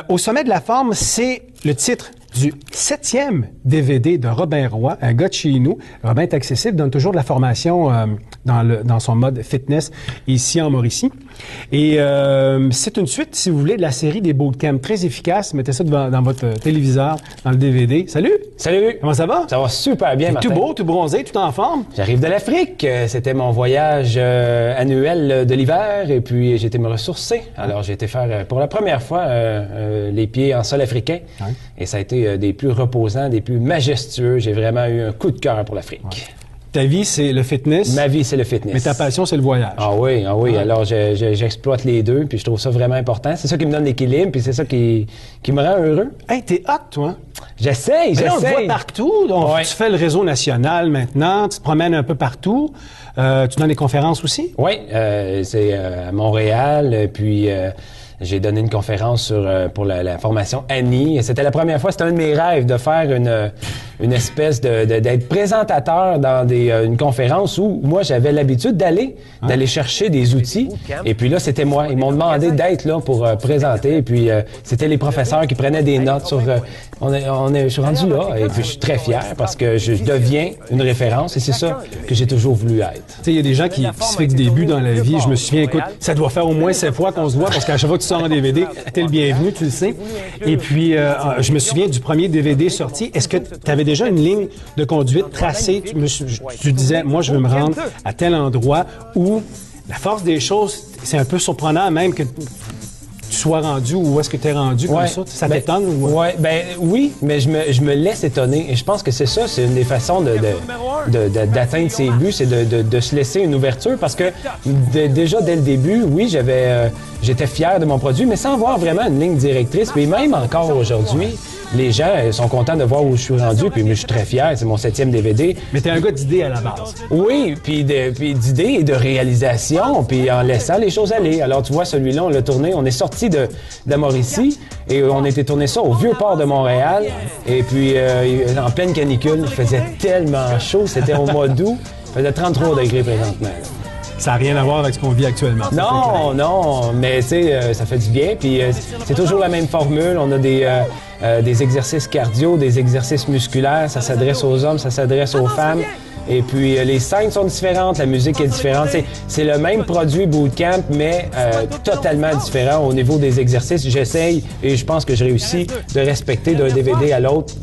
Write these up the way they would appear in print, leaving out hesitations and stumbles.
Au sommet de la forme, c'est le titre du 7e DVD de Robin Roy, un gars de chez nous. Robin est accessible, donne toujours de la formation dans son mode fitness ici en Mauricie. Et c'est une suite, si vous voulez, de la série des bootcamps. Très efficace. Mettez ça dans votre téléviseur, dans le DVD. Salut! Salut! Comment ça va? Ça va super bien, Martin. Tout beau, tout bronzé, tout en forme? J'arrive de l'Afrique. C'était mon voyage annuel de l'hiver et puis j'ai été me ressourcer. Alors, j'ai été faire pour la première fois les pieds en sol africain. Ouais. Et ça a été des plus reposants, des plus majestueux. J'ai vraiment eu un coup de cœur pour l'Afrique. Ouais. Ta vie, c'est le fitness? Ma vie, c'est le fitness. Mais ta passion, c'est le voyage? Ah oui, ah oui. Ouais. Alors, j'exploite les deux, puis je trouve ça vraiment important. C'est ça qui me donne l'équilibre, puis c'est ça qui me rend heureux. Hey, t'es hot, toi! J'essaye. On te voit partout. Donc, ouais. Tu fais le réseau national maintenant, tu te promènes un peu partout. Tu donnes des conférences aussi? Oui, c'est à Montréal, puis... j'ai donné une conférence pour la formation Annie. C'était la première fois, c'était un de mes rêves de faire une espèce d'être présentateur dans une conférence où moi j'avais l'habitude d'aller chercher des outils. Et puis là, c'était moi. Ils m'ont demandé d'être là pour présenter. Et puis c'était les professeurs qui prenaient des notes sur... je suis rendu là et puis je suis très fier parce que je deviens une référence et c'est ça que j'ai toujours voulu être. Tu sais, il y a des gens qui se fixent des buts dans la vie. Je me souviens, écoute, ça doit faire au moins 7 fois qu'on se voit parce qu'à chaque fois que tu sors un DVD, t'es le bienvenu, tu le sais. Et puis, je me souviens du premier DVD sorti. Est-ce que tu avais déjà une ligne de conduite tracée? Tu disais, moi, je veux me rendre à tel endroit où la force des choses, c'est un peu surprenant même que tu sois rendu ou où est-ce que tu es rendu comme ça? Ça t'étonne? Oui, mais je me laisse étonner. Et je pense que c'est ça, c'est une des façons d'atteindre ses buts, c'est de se laisser une ouverture parce que déjà dès le début, oui, j'étais fier de mon produit, mais sans voir vraiment une ligne directrice. Puis même encore aujourd'hui, les gens sont contents de voir où je suis rendu, puis je suis très fier, c'est mon 7e DVD. Mais t'es un gars d'idées à la base. Oui, puis d'idées et de réalisation, puis en laissant les choses aller. Alors tu vois, celui-là, on l'a tourné, on est sorti de la Mauricie et on a été tourné ça au Vieux-Port de Montréal. Et puis en pleine canicule, il faisait tellement chaud, c'était au mois d'août, il faisait 33 degrés présentement. Ça n'a rien à voir avec ce qu'on vit actuellement. Non, mais tu sais, ça fait du bien. Puis c'est toujours la même formule. On a des exercices cardio, des exercices musculaires. Ça s'adresse aux hommes, ça s'adresse aux femmes. Et puis, les scènes sont différentes, la musique est différente. C'est le même produit Bootcamp, mais totalement différent au niveau des exercices. J'essaye, et je pense que je réussis, de respecter d'un DVD à l'autre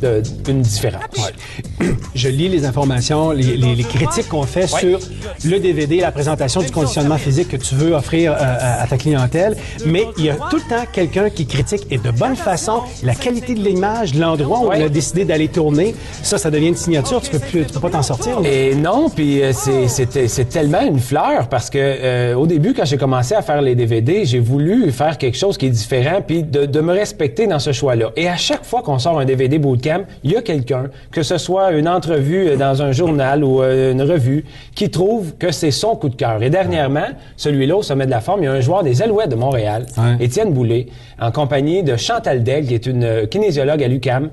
une différence. Ouais. Je lis les informations, les critiques qu'on fait sur le DVD, la présentation du conditionnement physique que tu veux offrir à ta clientèle, mais il y a tout le temps quelqu'un qui critique, et de bonne façon, la qualité de l'image, l'endroit où on a décidé d'aller tourner. Ça devient une signature, tu peux pas t'en sortir. Et non, puis c'est tellement une fleur parce que au début, quand j'ai commencé à faire les DVD, j'ai voulu faire quelque chose qui est différent puis de me respecter dans ce choix-là. Et à chaque fois qu'on sort un DVD Bootcamp, il y a quelqu'un, que ce soit une entrevue dans un journal ou une revue, qui trouve que c'est son coup de cœur. Et dernièrement, celui-là, au sommet de la forme, il y a un joueur des Alouettes de Montréal, Étienne Boulay, en compagnie de Chantal Daigle, qui est une kinésiologue à l'UQAM.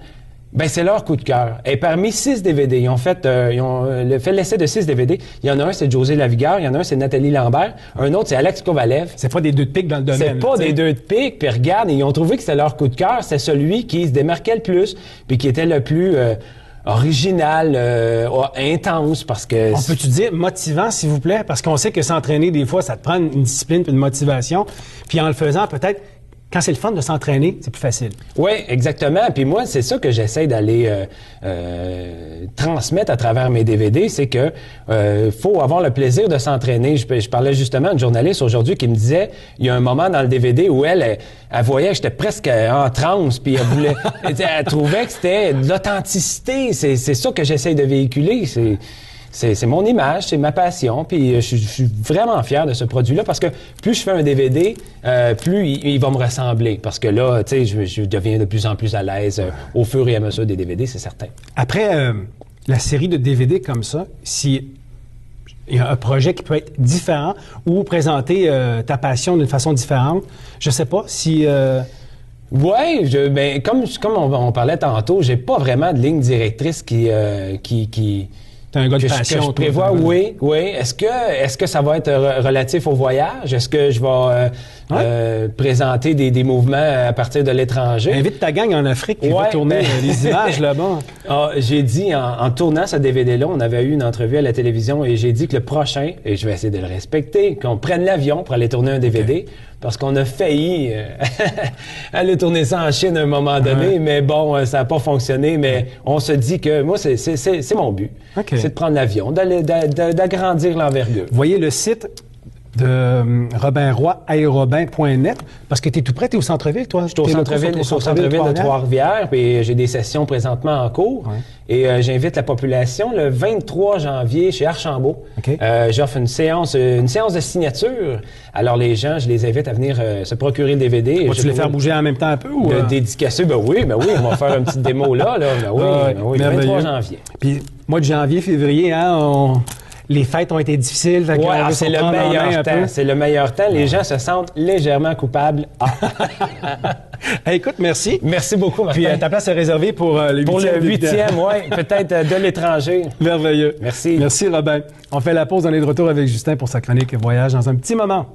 Ben c'est leur coup de cœur. Et parmi 6 DVD, ils ont fait l'essai de 6 DVD. Il y en a un, c'est José Lavigueur. Il y en a un, c'est Nathalie Lambert. Un autre, c'est Alex Kovalev. C'est pas des deux de pique dans le domaine. C'est pas des deux de pique. Puis regarde, ils ont trouvé que c'était leur coup de cœur. C'est celui qui se démarquait le plus, puis qui était le plus original, intense, parce que... On peut-tu dire motivant, s'il vous plaît? Parce qu'on sait que s'entraîner, des fois, ça te prend une discipline puis une motivation. Puis en le faisant, peut-être... Quand c'est le fun de s'entraîner, c'est plus facile. Oui, exactement. Puis moi, c'est ça que j'essaie d'aller transmettre à travers mes DVD, c'est que faut avoir le plaisir de s'entraîner. Je parlais justement à une journaliste aujourd'hui qui me disait, il y a un moment dans le DVD où elle voyait que j'étais presque en transe, puis elle trouvait que c'était de l'authenticité. C'est ça que j'essaie de véhiculer. C'est mon image, c'est ma passion, puis je suis vraiment fier de ce produit-là parce que plus je fais un DVD, plus il va me ressembler. Parce que là, tu sais, je deviens de plus en plus à l'aise au fur et à mesure des DVD, c'est certain. Après la série de DVD comme ça, si il y a un projet qui peut être différent ou présenter ta passion d'une façon différente, je sais pas si... Oui, comme on parlait tantôt, j'ai pas vraiment de ligne directrice qui T'es un gars de que passion. je prévois, oui. Est-ce que ça va être relatif au voyage? Est-ce que je vais présenter des mouvements à partir de l'étranger? Invite ta gang en Afrique qui va tourner les images là-bas. J'ai dit, en tournant ce DVD-là, on avait eu une entrevue à la télévision et j'ai dit que le prochain, et je vais essayer de le respecter, qu'on prenne l'avion pour aller tourner un DVD. Parce qu'on a failli aller tourner ça en Chine à un moment donné, mais bon, ça n'a pas fonctionné. Mais on se dit que moi, c'est mon but. C'est de prendre l'avion, d'agrandir l'envergure. Voyez le site de Robin Roy, aérobin.net, parce que tu es tout près, tu es au centre-ville, toi? Je suis au centre-ville de Trois-Rivières, puis j'ai des sessions présentement en cours. Et j'invite la population le 23 janvier chez Archambault. J'offre une séance de signature. Alors les gens, je les invite à venir se procurer le DVD. Vas-tu les faire bouger en même temps un peu? Ou dédicacer? Ben oui, on va faire une petite démo là. Ben oui, 23 janvier. Puis mois de janvier, février, les fêtes ont été difficiles. C'est le meilleur temps. C'est le meilleur temps. Les gens se sentent légèrement coupables. Écoute, merci. Merci beaucoup, Martin. Puis ta place est réservée pour le 8e. Pour le 8e, oui. Peut-être de l'étranger. Merveilleux. Merci. Merci, Robin. On fait la pause. On est de retour avec Justin pour sa chronique voyage dans un petit moment.